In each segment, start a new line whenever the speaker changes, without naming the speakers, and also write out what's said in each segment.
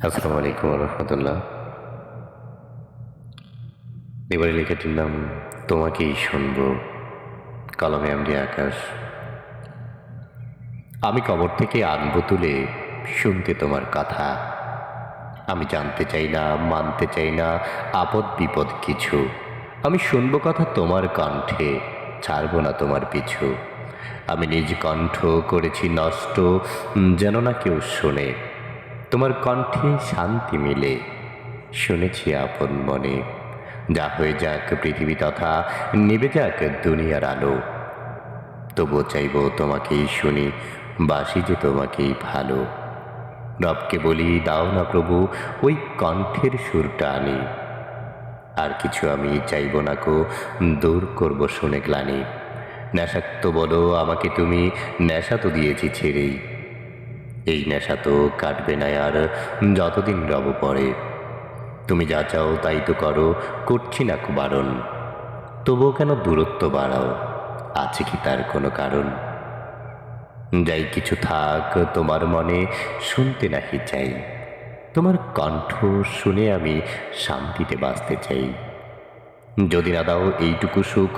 আসসালামু আলাইকুম রহমতুল্লাহ। এবারে লিখেটির নাম তোমাকেই শুনব, কলমে আমরি আকাশ। আমি কবর থেকে আনবো তুলে শুনতে তোমার কথা। আমি জানতে চাই না, মানতে চাই না আপদ বিপদ কিছু। আমি শুনবো কথা তোমার কণ্ঠে, ছাড়বো না তোমার পিছু। আমি নিজ কণ্ঠ করেছি নষ্ট, যেন না কেউ শোনে। তোমার কণ্ঠে শান্তি মিলে শুনেছি আপন মনে। যা হয়ে যাক পৃথিবী তথা নিভে যাক দুনিয়ার আলো, তবুও চাইব তোমাকেই শুনি, বাসি যে তোমাকেই ভালো। রবকে বলি দাও না প্রভু ওই কণ্ঠের সুরটা আনি। আর কিছু আমি চাইব না কো, দূর করব শুনে গ্লানি। নেশাক্ত বলো আমাকে তুমি, নেশা তো দিয়েছি ছেড়েই। এই নেশা তো কাটবে না আর যতদিন রব পড়ে। তুমি যা চাও তাই তো করো, করছি না কো বারণ। তবুও কেন দূরত্ব বাড়াও, আছে কি তার কোনো কারণ? যাই কিছু থাক তোমার মনে, শুনতে নাহি চাই। তোমার কণ্ঠ শুনে আমি শান্তিতে বাঁচতে চাই। যদি না দাও এইটুকু সুখ,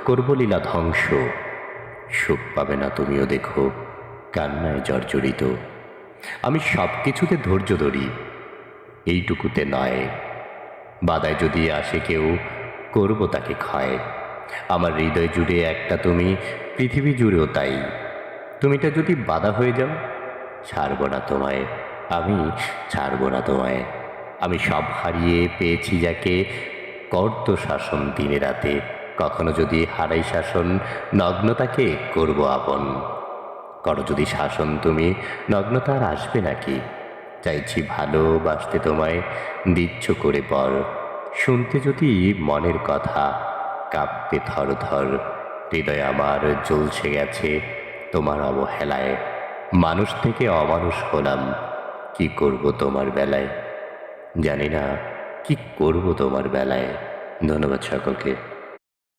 করব লীলা ধ্বংস। সুখ পাবে না তুমিও দেখো, কান্নায় জর্জরিত। আমি সব কিছুতে ধৈর্য ধরি, এইটুকুতে নয়। বাদায় যদি আসে কেউ, করব তাকে ক্ষয়। আমার হৃদয় জুড়ে একটা তুমি, পৃথিবী জুড়েও তাই। তুমিটা যদি বাধা হয়ে যাও, ছাড়ব না তোমায়, আমি ছাড়ব না তোমায়। আমি সব হারিয়ে পেয়েছি যাকে, কর্ত শাসন দিনে রাতে। কখনো যদি হারাই শাসন, নগ্নতাকে করব আপন। করো যদি শাসন তুমি, নগ্নতা আর আসবে নাকি? চাইছি ভালোবাসতে তোমায়, দিচ্ছ করে পর। শুনতে যদি মনের কথা, কাঁপতে থর থর। হৃদয় আমার জ্বলছে গেছে তোমার অবহেলায়। মানুষ থেকে অমানুষ হলাম, কি করব তোমার বেলায়? জানি না কি করব তোমার বেলায়। ধন্যবাদ সকলকে।